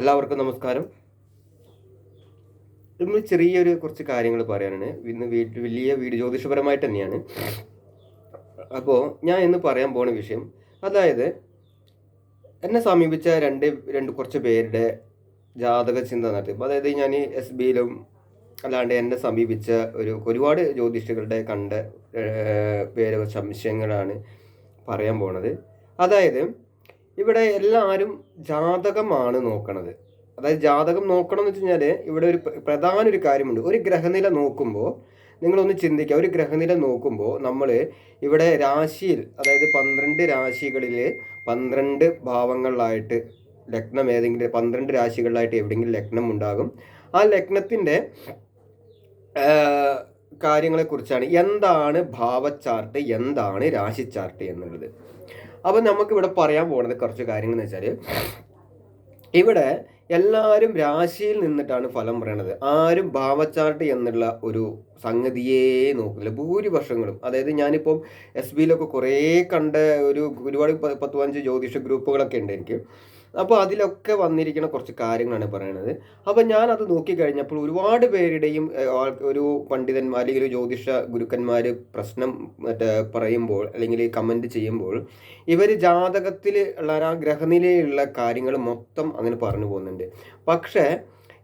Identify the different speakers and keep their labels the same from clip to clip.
Speaker 1: എല്ലാവർക്കും നമസ്കാരം. ഇന്ന് ചെറിയൊരു കുറച്ച് കാര്യങ്ങൾ പറയാനാണ്. ഇന്ന് വലിയ ജ്യോതിഷപരമായിട്ട് തന്നെയാണ്. അപ്പോൾ ഞാൻ ഇന്ന് പറയാൻ പോണ വിഷയം, അതായത് എന്നെ സമീപിച്ച രണ്ട് കുറച്ച് പേരുടെ ജാതക ചിന്ത നടത്തി. അതായത് ഞാൻ എസ് ബിയിലും അല്ലാണ്ട് എന്നെ സമീപിച്ച ഒരുപാട് ജ്യോതിഷികളുടെ കണ്ട പേര് സംശയങ്ങളാണ് പറയാൻ പോണത്. അതായത് ഇവിടെ എല്ലാവരും ജാതകമാണ് നോക്കണത്. അതായത് ജാതകം നോക്കണം എന്ന് വെച്ച് കഴിഞ്ഞാൽ ഇവിടെ പ്രധാന ഒരു കാര്യമുണ്ട്. ഒരു ഗ്രഹനില നോക്കുമ്പോൾ നിങ്ങളൊന്ന് ചിന്തിക്കുക. ഒരു ഗ്രഹനില നോക്കുമ്പോൾ നമ്മൾ ഇവിടെ രാശിയിൽ, അതായത് 12 രാശികളിൽ 12 ഭാവങ്ങളിലായിട്ട് ലഗ്നം, ഏതെങ്കിലും 12 രാശികളിലായിട്ട് എവിടെയെങ്കിലും ലഗ്നം ഉണ്ടാകും. ആ ലഗ്നത്തിൻ്റെ കാര്യങ്ങളെക്കുറിച്ചാണ് എന്താണ് ഭാവ ചാർട്ട്, എന്താണ് രാശി ചാർട്ട് എന്നുള്ളത്. അപ്പം നമുക്കിവിടെ പറയാൻ പോകുന്നത് കുറച്ച് കാര്യങ്ങൾ എന്ന് വെച്ചാൽ, ഇവിടെ എല്ലാവരും രാശിയിൽ നിന്നിട്ടാണ് ഫലം പറയണത്. ആരും ഭാവചാർട്ട് എന്നുള്ള ഒരു സംഗതിയേ നോക്കില്ല ഭൂരിപക്ഷങ്ങളും. അതായത് ഞാനിപ്പം എസ് ബിയിലൊക്കെ കുറേ കണ്ട ഒരുപാട് 10-15 ജ്യോതിഷ ഗ്രൂപ്പുകളൊക്കെ ഉണ്ട് എനിക്ക്. അപ്പോൾ അതിലൊക്കെ വന്നിരിക്കുന്ന കുറച്ച് കാര്യങ്ങളാണ് പറയുന്നത്. അപ്പോൾ ഞാനത് നോക്കിക്കഴിഞ്ഞപ്പോൾ ഒരുപാട് പേരുടെയും ഒരു പണ്ഡിതന്മാർ അല്ലെങ്കിൽ ഒരു ജ്യോതിഷ ഗുരുക്കന്മാർ പ്രശ്നം പറയുമ്പോൾ അല്ലെങ്കിൽ കമൻറ്റ് ചെയ്യുമ്പോൾ ഇവർ ജാതകത്തിൽ ഉള്ള ആ ഗ്രഹനിലയിലുള്ള കാര്യങ്ങൾ മൊത്തം അങ്ങനെ പറഞ്ഞു പോകുന്നുണ്ട്. പക്ഷേ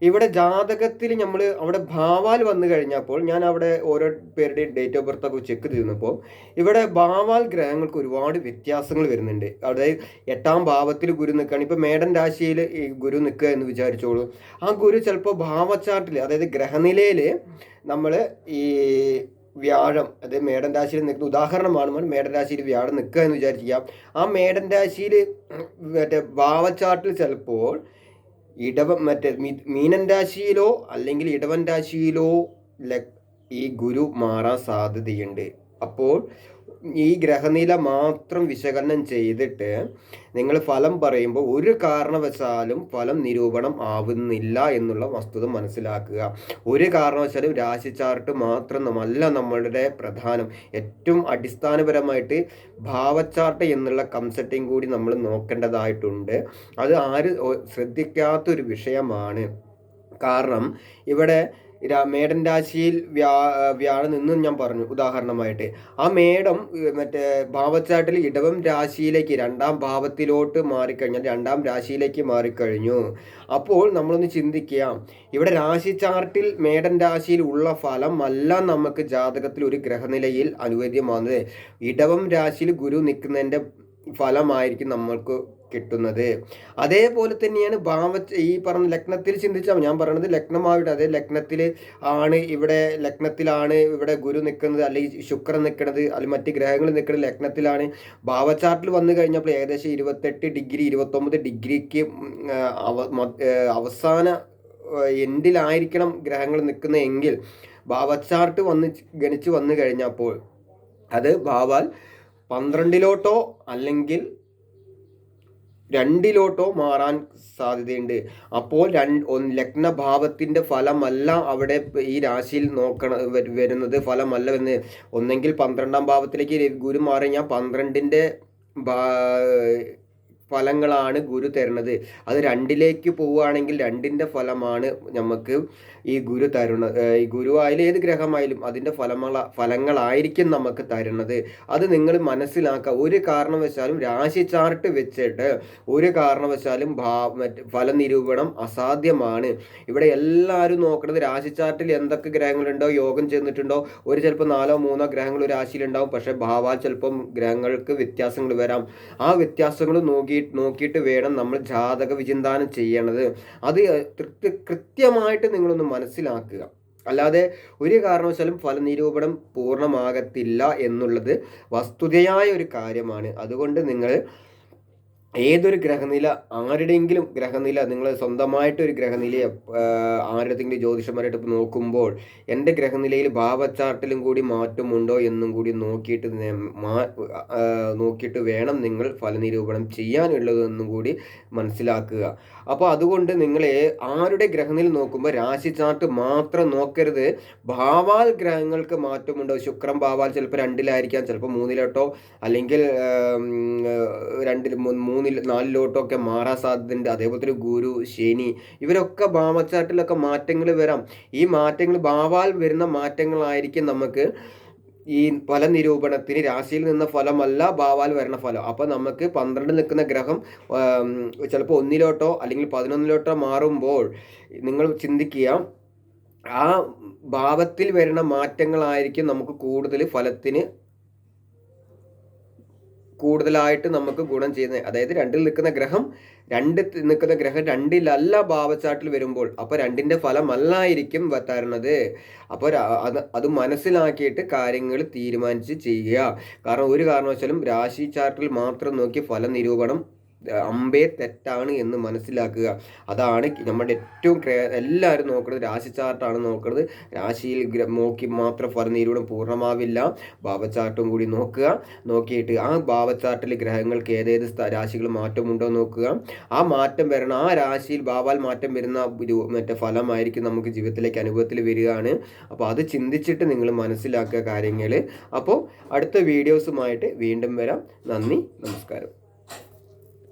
Speaker 1: ഇവിടെ ജാതകത്തിൽ നമ്മൾ അവിടെ ഭാവാൽ വന്നു കഴിഞ്ഞപ്പോൾ ഞാൻ അവിടെ ഓരോ പേരുടെയും ഡേറ്റ് ഓഫ് ബർത്ത് ഒക്കെ ചെക്ക് ചെയ്യുന്നപ്പോൾ ഇവിടെ ഭാവാൽ ഗ്രഹങ്ങൾക്ക് ഒരുപാട് വ്യത്യാസങ്ങൾ വരുന്നുണ്ട്. അവിടെ 8ാം ഭാവത്തിൽ ഗുരു നിൽക്കുകയാണ്. ഇപ്പോൾ മേടൻ രാശിയിൽ ഈ ഗുരു നിൽക്കുക എന്ന് വിചാരിച്ചോളൂ. ആ ഗുരു ചിലപ്പോൾ ഭാവചാർട്ടിൽ, അതായത് ഗ്രഹനിലയിൽ നമ്മൾ ഈ വ്യാഴം, അതായത് മേടൻ രാശിയിൽ നിൽക്കുന്ന ഉദാഹരണമാണ്, മേടൻ രാശിയിൽ വ്യാഴം നിൽക്കുക എന്ന് വിചാരിക്കുക. ആ മേടൻ രാശിയിൽ ഭാവചാർട്ടിൽ ചിലപ്പോൾ മീനൻ രാശിയിലോ അല്ലെങ്കിൽ ഇടവൻ രാശിയിലോ ഈ ഗുരു മാറാൻ സാധ്യതയുണ്ട്. അപ്പോൾ ഈ ഗ്രഹനില മാത്രം വിശകലനം ചെയ്തിട്ട് നിങ്ങൾ ഫലം പറയുമ്പോൾ ഒരു കാരണവശാലും ഫലം നിരൂപണം ആവുന്നില്ല എന്നുള്ള വസ്തുത മനസ്സിലാക്കുക. ഒരു കാരണവശാലും രാശി ചാർട്ട് മാത്രമല്ല നമ്മളുടെ പ്രധാനം. ഏറ്റവും അടിസ്ഥാനപരമായിട്ട് ഭാവചാർട്ട് എന്നുള്ള കൺസെപ്റ്റും കൂടി നമ്മൾ നോക്കേണ്ടതായിട്ടുണ്ട്. അത് ശ്രദ്ധിക്കാത്തൊരു വിഷയമാണ്. കാരണം ഇവിടെ മേടൻ രാശിയിൽ വ്യാഴം നിന്നും ഞാൻ പറഞ്ഞു ഉദാഹരണമായിട്ട്. ആ മേടം ഭാവച്ചാട്ടിൽ ഇടവം രാശിയിലേക്ക് 2ാം ഭാവത്തിലോട്ട് മാറിക്കഴിഞ്ഞാൽ 2ാം രാശിയിലേക്ക് മാറിക്കഴിഞ്ഞു. അപ്പോൾ നമ്മളൊന്ന് ചിന്തിക്കുക, ഇവിടെ രാശി ചാർട്ടിൽ മേടൻ രാശിയിൽ ഉള്ള ഫലം അല്ല നമുക്ക് ജാതകത്തിൽ ഒരു ഗ്രഹനിലയിൽ അനുവദ്യമാകുന്നത്. ഇടവം രാശിയിൽ ഗുരു നിൽക്കുന്നതിൻ്റെ ഫലമായിരിക്കും നമ്മൾക്ക് കിട്ടുന്നത്. അതേപോലെ തന്നെയാണ് ഈ പറഞ്ഞ ലഗ്നത്തിൽ ചിന്തിച്ചാൽ, ഞാൻ പറയുന്നത് ലഗ്നമായിട്ട്, അതേ ലഗ്നത്തിലാണ് ഇവിടെ ഗുരു നിൽക്കുന്നത്, അല്ലെങ്കിൽ ശുക്രൻ നിൽക്കുന്നത്, അല്ലെങ്കിൽ മറ്റ് ഗ്രഹങ്ങൾ നിൽക്കുന്നത് ലഗ്നത്തിലാണ്. ഭാവചാർട്ടിൽ വന്നു കഴിഞ്ഞപ്പോൾ ഏകദേശം 28 ഡിഗ്രി 29 ഡിഗ്രിക്ക് അവസാന എൻഡിലായിരിക്കണം ഗ്രഹങ്ങൾ നിൽക്കുന്നതെങ്കിൽ ഭാവചാർട്ട് ഗണിച്ച് വന്നു കഴിഞ്ഞപ്പോൾ അത് ഭാവാൽ 12ലോട്ടോ അല്ലെങ്കിൽ 2ലോട്ടോ മാറാൻ സാധ്യതയുണ്ട്. അപ്പോൾ ലഗ്നഭാവത്തിൻ്റെ ഫലമല്ല അവിടെ ഈ രാശിയിൽ വരുന്നത്, ഫലമല്ല എന്ന്. ഒന്നെങ്കിൽ 12ാം ഭാവത്തിലേക്ക് ഗുരു മാറി ഞാൻ 12ൻ്റെ ഫലങ്ങളാണ് ഗുരു തരുന്നത്. അത് 2ലേക്ക് പോവുകയാണെങ്കിൽ 2ൻ്റെ ഫലമാണ് നമുക്ക് ഈ ഗുരു തരുന്നത്. ഈ ഗുരു ആയാലും ഏത് ഗ്രഹമായാലും അതിൻ്റെ ഫലങ്ങളായിരിക്കും നമുക്ക് തരുന്നത്. അത് നിങ്ങൾ മനസ്സിലാക്കുക. ഒരു കാരണവശാലും രാശി ചാർട്ട് വെച്ചിട്ട് ഒരു കാരണവശാലും ഫലനിരൂപണം അസാധ്യമാണ്. ഇവിടെ എല്ലാവരും നോക്കുന്നത് രാശി ചാർട്ടിൽ എന്തൊക്കെ ഗ്രഹങ്ങളുണ്ടോ, യോഗം ചെന്നിട്ടുണ്ടോ, ചിലപ്പോൾ 4-3 ഗ്രഹങ്ങൾ ഒരു രാശിയിലുണ്ടാവും. പക്ഷേ ഭാവാൽ ചിലപ്പം ഗ്രഹങ്ങൾക്ക് വ്യത്യാസങ്ങൾ വരാം. ആ വ്യത്യാസങ്ങൾ നോക്കിയിട്ട് വേണം നമ്മൾ ജാതക വിചിന്താനം ചെയ്യണത്. അത് കൃത്യമായിട്ട് നിങ്ങളൊന്ന് മനസ്സിലാക്കുക. അല്ലാതെ ഒരു കാരണവശാലും ഫലനിരൂപണം പൂർണ്ണമാകത്തില്ല എന്നുള്ളത് വസ്തുതയായ ഒരു കാര്യമാണ്. അതുകൊണ്ട് നിങ്ങൾ ഏതൊരു ഗ്രഹനില, ആരുടെയെങ്കിലും ഗ്രഹനില, നിങ്ങൾ സ്വന്തമായിട്ടൊരു ഗ്രഹനിലയെ ആരുടെയെങ്കിലും ജ്യോതിഷന്മാരായിട്ട് നോക്കുമ്പോൾ എൻ്റെ ഗ്രഹനിലയിൽ ഭാവചാർട്ടിലും കൂടി മാറ്റമുണ്ടോ എന്നും കൂടി നോക്കിയിട്ട് വേണം നിങ്ങൾ ഫലനിരൂപണം ചെയ്യാനുള്ളതെന്നും കൂടി മനസ്സിലാക്കുക. അപ്പോൾ അതുകൊണ്ട് നിങ്ങൾ ആരുടെ ഗ്രഹനില നോക്കുമ്പോൾ രാശി ചാർട്ട് മാത്രം നോക്കരുത്. ഭാവാൽ ഗ്രഹങ്ങൾക്ക് മാറ്റമുണ്ടോ, ഭാവാൽ ചിലപ്പോൾ 2ലായിരിക്കാം, ചിലപ്പോൾ 3ലോട്ടോ അല്ലെങ്കിൽ 2 4-ലോട്ടൊക്കെ മാറാൻ സാധ്യതയുണ്ട്. അതേപോലെ തന്നെ ഗുരു, ശനി, ഇവരൊക്കെ ഭാവച്ചാർട്ടിലൊക്കെ മാറ്റങ്ങൾ വരാം. ഈ മാറ്റങ്ങൾ ഭാവാൽ വരുന്ന മാറ്റങ്ങളായിരിക്കും നമുക്ക് ഈ ഫല നിരൂപണത്തിന് രാശിയിൽ നിന്ന ഫലമല്ല ഭാവാൽ വരുന്ന ഫലം. അപ്പോൾ നമുക്ക് 12 നിൽക്കുന്ന ഗ്രഹം ചിലപ്പോൾ 1-ലോട്ടോ അല്ലെങ്കിൽ 11-ലോട്ടോ മാറുമ്പോൾ നിങ്ങൾ ചിന്തിക്കുക, ആ ഭാവത്തിൽ വരുന്ന മാറ്റങ്ങളായിരിക്കും നമുക്ക് കൂടുതലായിട്ട് നമുക്ക് ഗുണം ചെയ്യുന്നത്. അതായത് 2 നിൽക്കുന്ന ഗ്രഹം 2-ലല്ല ഭാവച്ചാട്ടിൽ വരുമ്പോൾ, അപ്പോൾ 2ന്റെ ഫലമല്ലായിരിക്കും തരുന്നത്. അപ്പോൾ അത് മനസ്സിലാക്കിയിട്ട് കാര്യങ്ങൾ തീരുമാനിച്ച് ചെയ്യുക. കാരണം ഒരു കാരണവശാലും രാശി ചാർട്ടിൽ മാത്രം നോക്കി ഫല നിരൂപണം അമ്പേ തെറ്റാണ് എന്ന് മനസ്സിലാക്കുക. അതാണ് നമ്മുടെ ഏറ്റവും എല്ലാവരും നോക്കുന്നത്. രാശി ചാർട്ടാണ് നോക്കുന്നത്. രാശിയിൽ നോക്കി മാത്രം ഫല നിരൂപണം പൂർണ്ണമാവില്ല. ഭാവച്ചാർട്ടും കൂടി നോക്കുക. നോക്കിയിട്ട് ആ ഭാവച്ചാർട്ടിൽ ഗ്രഹങ്ങൾക്ക് ഏതേത് രാശികൾ മാറ്റമുണ്ടോ നോക്കുക. ആ മാറ്റം വരണം, ആ രാശിയിൽ ഭാവാൽ മാറ്റം വരുന്ന ഫലമായിരിക്കും നമുക്ക് ജീവിതത്തിലേക്ക് അനുഭവത്തിൽ വരികയാണ്. അപ്പോൾ അത് ചിന്തിച്ചിട്ട് നിങ്ങൾ മനസ്സിലാക്കുക കാര്യങ്ങൾ. അപ്പോൾ അടുത്ത വീഡിയോസുമായിട്ട് വീണ്ടും വരാം. നന്ദി, നമസ്കാരം.